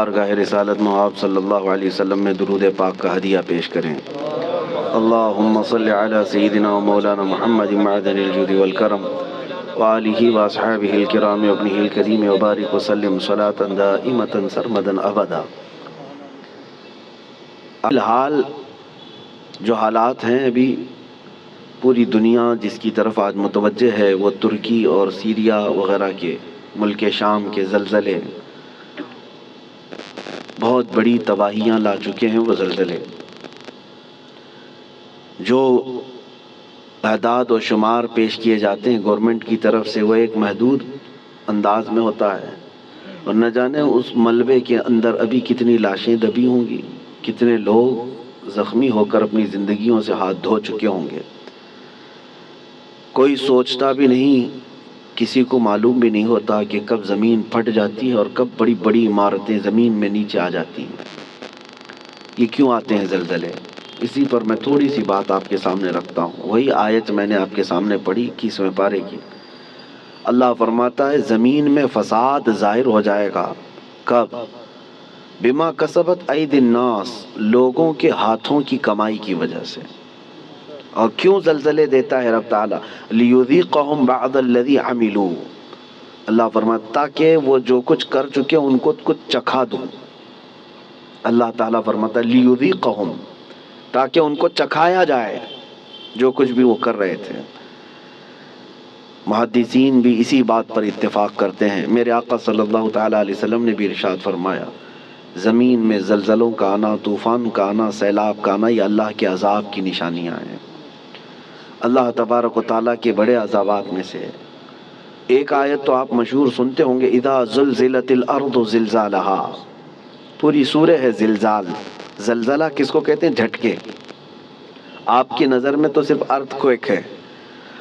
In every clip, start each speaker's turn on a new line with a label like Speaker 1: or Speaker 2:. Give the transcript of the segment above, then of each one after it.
Speaker 1: بارگاہ رسالت میں آپ صلی اللہ علیہ وسلم میں درود پاک کا ہدیہ پیش کریں۔ اللہم صلی علی سیدنا و مولانا محمد معدن الجود والکرم وآلہ واصحابہ الکرام وابنہ الکریم وبارک وسلم صلاة دائمة سرمدا ابدا۔ الحال جو حالات ہیں ابھی پوری دنیا جس کی طرف آج متوجہ ہے وہ ترکی اور سیریا وغیرہ کے ملک شام کے زلزلے بہت بڑی تباہیاں لا چکے ہیں۔ وہ زلزلے جو اعداد و شمار پیش کیے جاتے ہیں گورنمنٹ کی طرف سے وہ ایک محدود انداز میں ہوتا ہے، اور نہ جانے اس ملبے کے اندر ابھی کتنی لاشیں دبی ہوں گی، کتنے لوگ زخمی ہو کر اپنی زندگیوں سے ہاتھ دھو چکے ہوں گے۔ کوئی سوچتا بھی نہیں، کسی کو معلوم بھی نہیں ہوتا کہ کب زمین پھٹ جاتی ہے اور کب بڑی بڑی عمارتیں زمین میں نیچے آ جاتی ہیں۔ یہ کیوں آتے ہیں زلزلے؟ اسی پر میں تھوڑی سی بات آپ کے سامنے رکھتا ہوں۔ وہی آیت میں نے آپ کے سامنے پڑھی 21ویں پارے کی۔ اللہ فرماتا ہے زمین میں فساد ظاہر ہو جائے گا۔ کب؟ بما کسبت ایدی الناس، لوگوں کے ہاتھوں کی کمائی کی وجہ سے۔ اور کیوں زلزلے دیتا ہے رب تعالیٰ؟ لیذیقہم بعض الذی عملوا، اللہ فرماتا تاکہ وہ جو کچھ کر چکے ان کو کچھ چکھا دوں۔ اللہ تعالیٰ فرماتا لیذیقہم، تاکہ ان کو چکھایا جائے جو کچھ بھی وہ کر رہے تھے۔ محدثین بھی اسی بات پر اتفاق کرتے ہیں۔ میرے آقا صلی اللہ تعالیٰ علیہ وسلم نے بھی ارشاد فرمایا زمین میں زلزلوں کا آنا، طوفان کا آنا، سیلاب کا آنا، یہ اللہ کے عذاب کی نشانیاں ہیں۔ اللہ تبارک و تعالیٰ کے بڑے عذابات میں سے ایک آیت تو آپ مشہور سنتے ہوں گے، اذا زلزلت الارض زلزالہا، پوری سورہ ہے زلزال۔ زلزلہ کس کو کہتے ہیں؟ جھٹکے۔ آپ کی نظر میں تو صرف ارتھ کوئک ہے،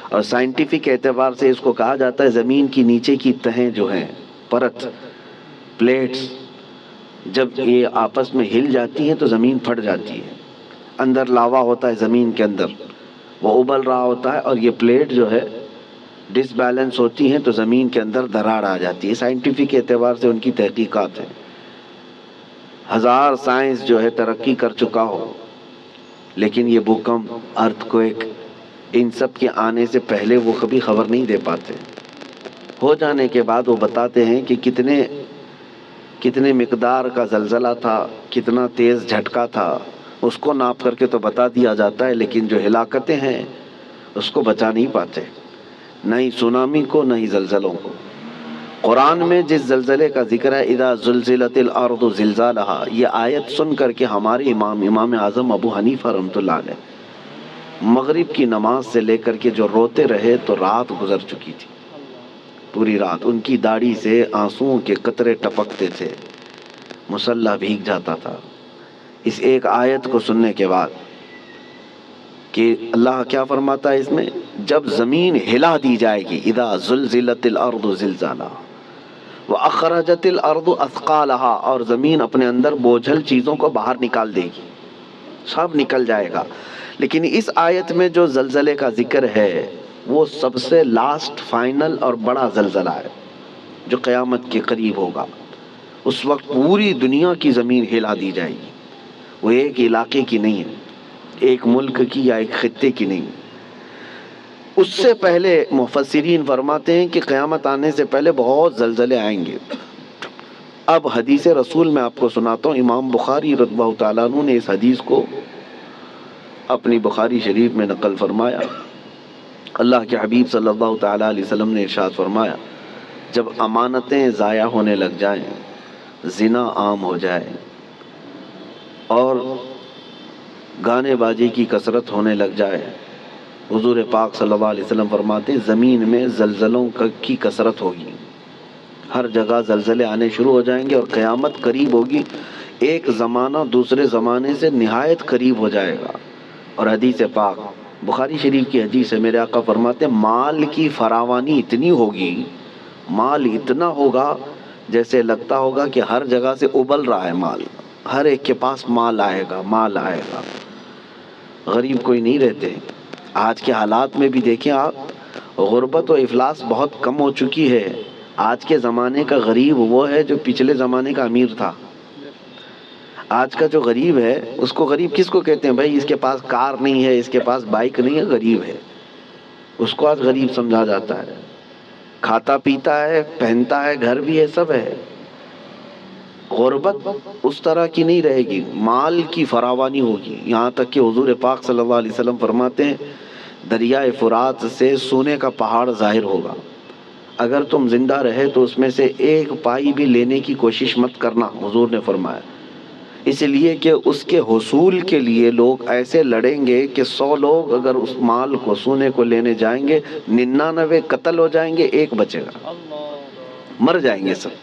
Speaker 1: اور سائنٹیفک اعتبار سے اس کو کہا جاتا ہے زمین کی نیچے کی تہیں جو ہیں، پرت، پلیٹس، جب یہ آپس میں ہل جاتی ہیں تو زمین پھٹ جاتی ہے۔ اندر لاوا ہوتا ہے زمین کے اندر، وہ ابل رہا ہوتا ہے، اور یہ پلیٹ جو ہے ڈس بیلنس ہوتی ہیں تو زمین کے اندر دراڑ آ جاتی ہے۔ سائنٹیفک اعتبار سے ان کی تحقیقات ہیں۔ ہزار سائنس جو ہے ترقی کر چکا ہو، لیکن یہ بھوکمپ، ارتھ کوئک، ان سب کے آنے سے پہلے وہ کبھی خبر نہیں دے پاتے۔ ہو جانے کے بعد وہ بتاتے ہیں کہ کتنے مقدار کا زلزلہ تھا، کتنا تیز جھٹکا تھا، اس کو ناپ کر کے تو بتا دیا جاتا ہے، لیکن جو ہلاکتیں ہیں اس کو بچا نہیں پاتے، نہ ہی سونامی کو نہ ہی زلزلوں کو۔ قرآن میں جس زلزلے کا ذکر ہے اذا زلزلت الارض زلزالہا، یہ آیت سن کر کے ہمارے امام اعظم ابو حنیفہ رحمۃ اللہ علیہ مغرب کی نماز سے لے کر کے جو روتے رہے تو رات گزر چکی تھی، پوری رات ان کی داڑھی سے آنسوؤں کے قطرے ٹپکتے تھے، مصلی بھیگ جاتا تھا اس ایک آیت کو سننے کے بعد کہ اللہ کیا فرماتا ہے اس میں، جب زمین ہلا دی جائے گی، اذا زلزلت الارض زلزالہا واخرجت الارض اثقالہا، اور زمین اپنے اندر بوجھل چیزوں کو باہر نکال دے گی، سب نکل جائے گا۔ لیکن اس آیت میں جو زلزلے کا ذکر ہے وہ سب سے لاسٹ، فائنل اور بڑا زلزلہ ہے جو قیامت کے قریب ہوگا۔ اس وقت پوری دنیا کی زمین ہلا دی جائے گی، وہ ایک علاقے کی نہیں ہے، ایک ملک کی یا ایک خطے کی نہیں۔ اس سے پہلے مفسرین فرماتے ہیں کہ قیامت آنے سے پہلے بہت زلزلے آئیں گے۔ اب حدیث رسول میں آپ کو سناتا ہوں، امام بخاری رضی اللہ تعالیٰ عنہ نے اس حدیث کو اپنی بخاری شریف میں نقل فرمایا۔ اللہ کے حبیب صلی اللہ تعالیٰ علیہ وسلم نے ارشاد فرمایا جب امانتیں ضائع ہونے لگ جائیں، زنا عام ہو جائے اور گانے بازی کی کثرت ہونے لگ جائے، حضور پاک صلی اللہ علیہ وسلم فرماتے ہیں زمین میں زلزلوں کی کثرت ہوگی، ہر جگہ زلزلے آنے شروع ہو جائیں گے اور قیامت قریب ہوگی، ایک زمانہ دوسرے زمانے سے نہایت قریب ہو جائے گا۔ اور حدیث پاک بخاری شریف کی حدیث ہے، میرے آقا فرماتے ہیں مال کی فراوانی اتنی ہوگی، مال اتنا ہوگا جیسے لگتا ہوگا کہ ہر جگہ سے ابل رہا ہے مال، ہر ایک کے پاس مال آئے گا، مال آئے گا، غریب کوئی نہیں رہتے۔ آج کے حالات میں بھی دیکھیں آپ، غربت و افلاس بہت کم ہو چکی ہے۔ آج کے زمانے کا غریب وہ ہے جو پچھلے زمانے کا امیر تھا۔ آج کا جو غریب ہے اس کو غریب کس کو کہتے ہیں؟ بھائی اس کے پاس کار نہیں ہے، اس کے پاس بائک نہیں ہے، غریب ہے، اس کو آج غریب سمجھا جاتا ہے۔ کھاتا پیتا ہے، پہنتا ہے، گھر بھی ہے، سب ہے۔ غربت اس طرح کی نہیں رہے گی، مال کی فراوانی ہوگی، یہاں تک کہ حضور پاک صلی اللہ علیہ وسلم فرماتے ہیں دریائے فرات سے سونے کا پہاڑ ظاہر ہوگا، اگر تم زندہ رہے تو اس میں سے ایک پائی بھی لینے کی کوشش مت کرنا، حضور نے فرمایا، اس لیے کہ اس کے حصول کے لیے لوگ ایسے لڑیں گے کہ 100 لوگ اگر اس مال کو، سونے کو لینے جائیں گے، 99 قتل ہو جائیں گے، ایک بچے گا، مر جائیں گے سب۔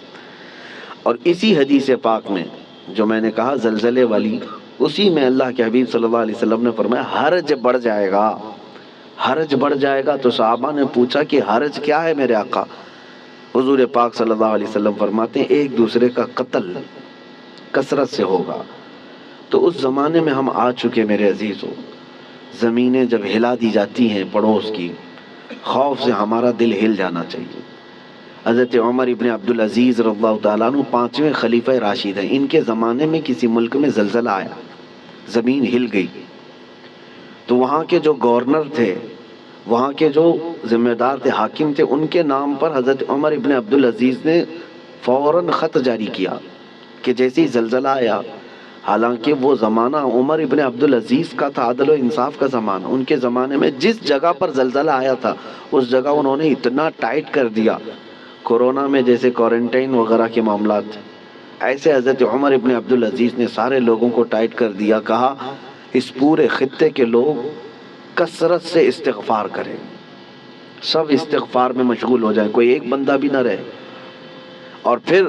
Speaker 1: اور اسی حدیث پاک میں جو میں نے کہا زلزلے والی، اسی میں اللہ کے حبیب صلی اللہ علیہ وسلم نے فرمایا حرج بڑھ جائے گا، حرج بڑھ جائے گا۔ تو صحابہ نے پوچھا کہ حرج کیا ہے میرے آقا؟ حضور پاک صلی اللہ علیہ وسلم فرماتے ہیں ایک دوسرے کا قتل کثرت سے ہوگا۔ تو اس زمانے میں ہم آ چکے میرے عزیزو، زمینیں جب ہلا دی جاتی ہیں پڑوس کی، خوف سے ہمارا دل ہل جانا چاہیے۔ حضرت عمر ابن عبدالعزیز رضی اللہ تعالیٰ عنہ 5ویں خلیفہ راشد ہیں، ان کے زمانے میں کسی ملک میں زلزلہ آیا، زمین ہل گئی، تو وہاں کے جو گورنر تھے، وہاں کے جو ذمہ دار تھے، حاکم تھے، ان کے نام پر حضرت عمر ابن عبدالعزیز نے فوراً خط جاری کیا کہ جیسے ہی زلزلہ آیا، حالانکہ وہ زمانہ عمر ابن عبدالعزیز کا تھا، عدل و انصاف کا زمانہ، ان کے زمانے میں جس جگہ پر زلزلہ آیا تھا اس جگہ انہوں نے اتنا ٹائٹ کر دیا، کورونا میں جیسے کوارنٹائن وغیرہ کے معاملات تھے، ایسے حضرت عمر ابن عبدالعزیز نے سارے لوگوں کو ٹائٹ کر دیا، کہا اس پورے خطے کے لوگ کثرت سے استغفار کریں، سب استغفار میں مشغول ہو جائیں، کوئی ایک بندہ بھی نہ رہے۔ اور پھر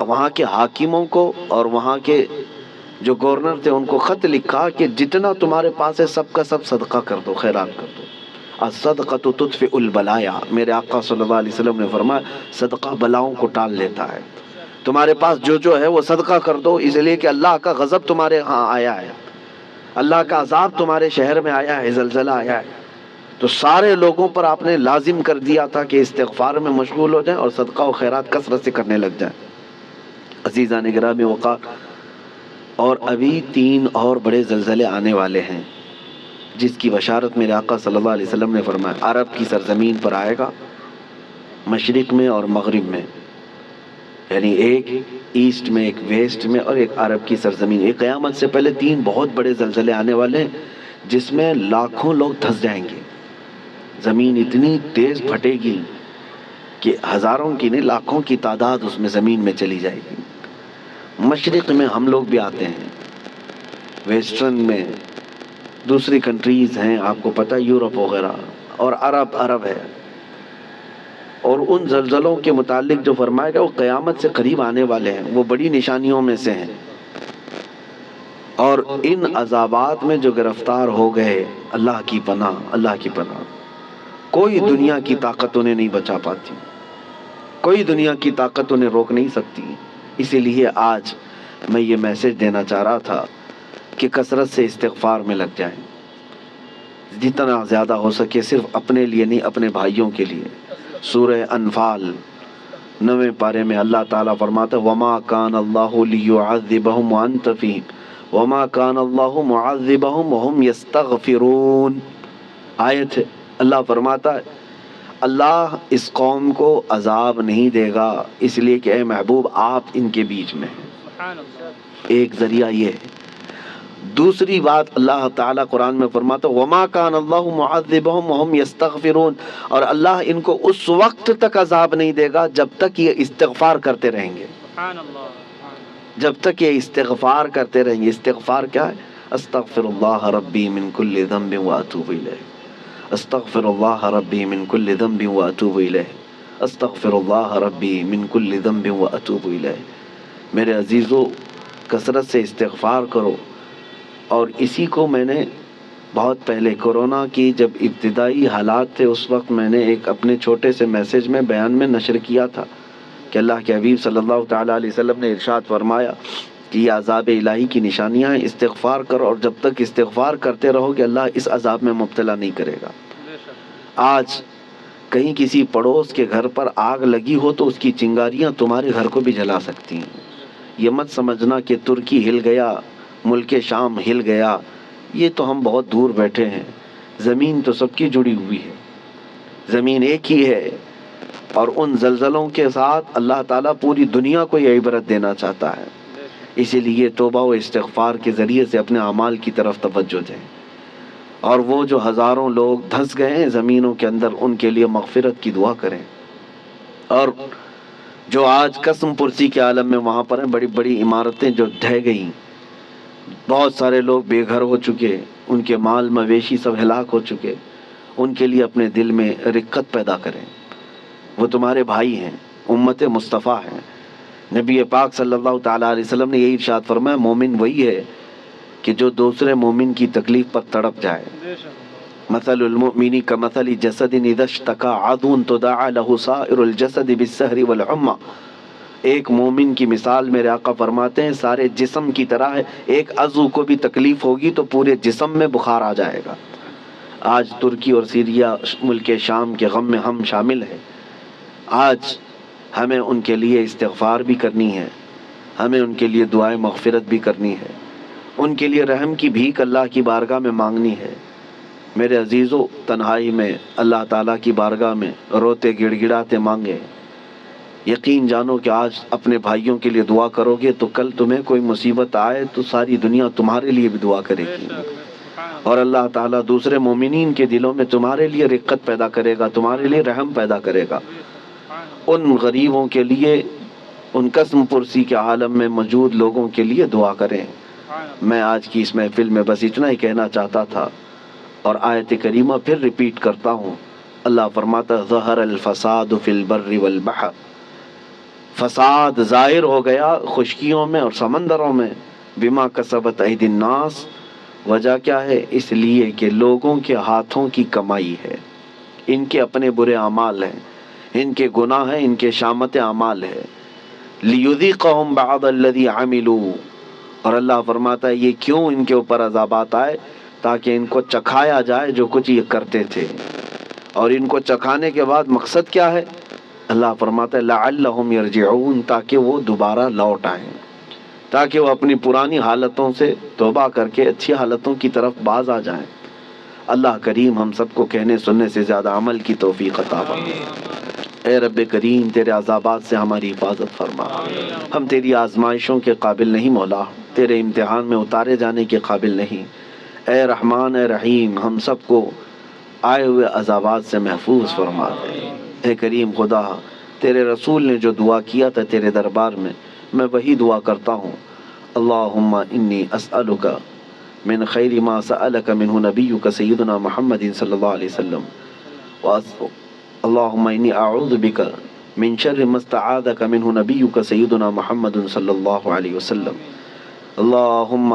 Speaker 1: وہاں کے حاکموں کو اور وہاں کے جو گورنر تھے ان کو خط لکھا کہ جتنا تمہارے پاس ہے سب کا سب صدقہ کر دو، خیرات کر دو، الصدقۃ تطفئ البلایا، میرے آقا صلی اللہ علیہ وسلم نے فرمایا صدقہ بلاؤں کو ٹال لیتا ہے، تمہارے پاس جو ہے وہ صدقہ کر دو، اس لیے کہ اللہ کا غضب تمہارے ہاں آیا ہے، اللہ کا عذاب تمہارے شہر میں آیا ہے، زلزلہ آیا ہے۔ تو سارے لوگوں پر آپ نے لازم کر دیا تھا کہ استغفار میں مشغول ہو جائیں اور صدقہ و خیرات کثرت سے کرنے لگ جائیں۔ عزیزان گرامی وقار، اور ابھی 3 اور بڑے زلزلے آنے والے ہیں جس کی بشارت میرے آقا صلی اللہ علیہ وسلم نے فرمایا، عرب کی سرزمین پر آئے گا، مشرق میں اور مغرب میں، یعنی ایک ایسٹ میں، ایک ویسٹ میں، اور ایک عرب کی سرزمین۔ ایک قیامت سے پہلے 3 بہت بڑے زلزلے آنے والے ہیں جس میں لاکھوں لوگ دھنس جائیں گے، زمین اتنی تیز پھٹے گی کہ ہزاروں کی نہیں لاکھوں کی تعداد اس میں زمین میں چلی جائے گی۔ مشرق میں ہم لوگ بھی آتے ہیں، ویسٹرن میں دوسری کنٹریز ہیں، آپ کو پتہ یورپ وغیرہ، اور عرب ہے۔ اور ان زلزلوں کے متعلق جو فرمایا گیا وہ قیامت سے قریب آنے والے ہیں، وہ بڑی نشانیوں میں سے ہیں۔ اور ان عذابات میں جو گرفتار ہو گئے، اللہ کی پناہ، اللہ کی پناہ، کوئی دنیا کی طاقت انہیں نہیں بچا پاتی، کوئی دنیا کی طاقت انہیں روک نہیں سکتی۔ اسی لیے آج میں یہ میسج دینا چاہ رہا تھا کہ کثرت سے استغفار میں لگ جائیں، جتنا زیادہ ہو سکے، صرف اپنے لیے نہیں، اپنے بھائیوں کے لیے۔ سورہ انفال 9ویں پارے میں اللہ تعالیٰ فرماتا ہے وَمَا كَانَ اللَّهُ لِيُعَذِّبَهُمْ وَأَنْتَ فِيهِمْ وَمَا كَانَ اللَّهُ مُعَذِّبَهُمْ وَهُمْ يَسْتَغْفِرُونَ۔ آیت ہے، اللہ فرماتا ہے اللہ اس قوم کو عذاب نہیں دے گا اس لیے کہ اے محبوب آپ ان کے بیچ میں ہیں۔ ایک ذریعہ یہ ہے۔ دوسری بات اللہ تعالیٰ قرآن میں فرماتا وَمَا كَانَ اللَّهُ مُعَذِّبَهُمْ وَهُمْ يَسْتَغْفِرُونَ، اور اللہ ان کو اس وقت تک عذاب نہیں دے گا جب تک یہ استغفار کرتے رہیں گے، جب تک یہ استغفار کرتے رہیں گے۔ استغفار کیا ہے؟ استغفر اللہ ربی من کل ذنب واتوب الیہ، استغفر اللہ ربی من کل ذنب واتوب الیہ، استغفر اللہ ربی من کل ذنب واتوب الیہ۔ میرے عزیزو، کثرت سے استغفار کرو۔ اور اسی کو میں نے بہت پہلے کورونا کی جب ابتدائی حالات تھے اس وقت میں نے ایک اپنے چھوٹے سے میسج میں بیان میں نشر کیا تھا کہ اللہ کے حبیب صلی اللہ تعالیٰ علیہ وسلم نے ارشاد فرمایا کہ یہ عذاب الہی کی نشانیاں ہیں، استغفار کرو، اور جب تک استغفار کرتے رہو گے اللہ اس عذاب میں مبتلا نہیں کرے گا۔ آج کہیں کسی پڑوس کے گھر پر آگ لگی ہو تو اس کی چنگاریاں تمہارے گھر کو بھی جلا سکتی ہیں، یہ مت سمجھنا کہ ترکی ہل گیا، ملک شام ہل گیا، یہ تو ہم بہت دور بیٹھے ہیں، زمین تو سب کی جڑی ہوئی ہے، زمین ایک ہی ہے، اور ان زلزلوں کے ساتھ اللہ تعالیٰ پوری دنیا کو یہ عبرت دینا چاہتا ہے۔ اسی لیے توبہ و استغفار کے ذریعے سے اپنے اعمال کی طرف توجہ دیں، اور وہ جو ہزاروں لوگ دھنس گئے ہیں زمینوں کے اندر، ان کے لیے مغفرت کی دعا کریں، اور جو آج قسم پرسی کے عالم میں وہاں پر ہیں، بڑی بڑی عمارتیں جو ڈھہ گئیں، بہت سارے لوگ بے گھر ہو چکے، ان کے مال مویشی سب ہلاک ہو چکے، ان کے لیے اپنے دل میں رقت پیدا کریں، وہ تمہارے بھائی ہیں، امت مصطفیٰ ہیں۔ نبی پاک صلی اللہ تعالیٰ علیہ وسلم نے یہی ارشاد فرمایا، مومن وہی ہے کہ جو دوسرے مومن کی تکلیف پر تڑپ جائے۔ مثل المؤمن کمثل جسد اذا اشتكى عضو تداعى له سائر الجسد بالسهر والحمى۔ ایک مومن کی مثال میرے آقا فرماتے ہیں سارے جسم کی طرح ہے، ایک عضو کو بھی تکلیف ہوگی تو پورے جسم میں بخار آ جائے گا۔ آج ترکی اور سیریا ملک شام کے غم میں ہم شامل ہیں، آج ہمیں ان کے لیے استغفار بھی کرنی ہے، ہمیں ان کے لیے دعائیں مغفرت بھی کرنی ہے، ان کے لیے رحم کی بھیک اللہ کی بارگاہ میں مانگنی ہے۔ میرے عزیزو، تنہائی میں اللہ تعالیٰ کی بارگاہ میں روتے گڑ گڑاتے مانگے، یقین جانو کہ آج اپنے بھائیوں کے لیے دعا کرو گے تو کل تمہیں کوئی مصیبت آئے تو ساری دنیا تمہارے لیے بھی دعا کرے گی، اور اللہ تعالیٰ دوسرے مومنین کے دلوں میں تمہارے لیے رقت پیدا کرے گا، تمہارے لیے رحم پیدا کرے گا۔ ان غریبوں کے لیے، ان قسم پرسی کے عالم میں موجود لوگوں کے لیے دعا کریں۔ میں آج کی اس محفل میں بس اتنا ہی کہنا چاہتا تھا، اور آیت کریمہ پھر ریپیٹ کرتا ہوں۔ اللہ فرماتا ہے ظہر الفساد فی البر والبحر، فساد ظاہر ہو گیا خشکیوں میں اور سمندروں میں، بما کسبت ایدی الناس، وجہ کیا ہے؟ اس لیے کہ لوگوں کے ہاتھوں کی کمائی ہے، ان کے اپنے برے اعمال ہیں، ان کے گناہ ہیں، ان کے شامت اعمال ہے۔ لیذیقہم بعض الذی عملوا، اور اللہ فرماتا ہے یہ کیوں ان کے اوپر عذابات آئے؟ تاکہ ان کو چکھایا جائے جو کچھ یہ کرتے تھے، اور ان کو چکھانے کے بعد مقصد کیا ہے؟ اللہ فرماتا ہے لعلہم یرجعون، تاکہ وہ دوبارہ لوٹ آئیں، تاکہ وہ اپنی پرانی حالتوں سے توبہ کر کے اچھی حالتوں کی طرف باز آ جائیں۔ اللہ کریم ہم سب کو کہنے سننے سے زیادہ عمل کی توفیق عطا فرمائے۔ اے رب کریم تیرے عذابات سے ہماری حفاظت فرما، ہم تیری آزمائشوں کے قابل نہیں مولا، تیرے امتحان میں اتارے جانے کے قابل نہیں۔ اے رحمان اے رحیم ہم سب کو آئے ہوئے عذابات سے محفوظ فرما دے۔ اے کریم خدا، تیرے رسول نے جو دعا کیا تھا تیرے دربار میں وہی دعا کرتا ہوں۔ اللہم انی اسألک من خیر ما سألک منہ نبیک سیدنا محمد صلی اللہ علیہ وسلم، اللہم انی اعوذ بک من شر ما استعاذک منہ نبیک سیدنا محمد صلی اللہ علیہ وسلم، اللہم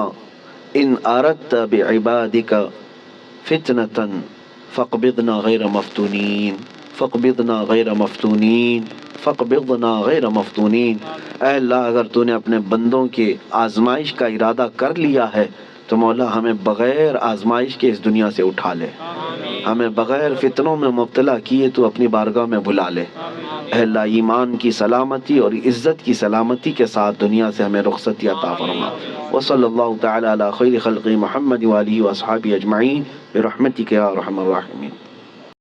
Speaker 1: ان اردت بعبادک فتنة فاقبضنا غیر مفتونین، فاقبضنا غیر مفتونین، فاقبضنا غیر مفتونین۔ اے اللہ اگر تو نے اپنے بندوں کے آزمائش کا ارادہ کر لیا ہے تو مولا ہمیں بغیر آزمائش کے اس دنیا سے اٹھا لے، ہمیں بغیر فتنوں میں مبتلا کیے تو اپنی بارگاہ میں بلا لے۔ اے اللہ ایمان کی سلامتی اور عزت کی سلامتی کے ساتھ دنیا سے ہمیں رخصتی عطا فرما۔ وصلی اللہ تعالی علی خیر خلق محمد وآلہ واصحابہ اجمعین برحمتک یا ارحم الراحمین۔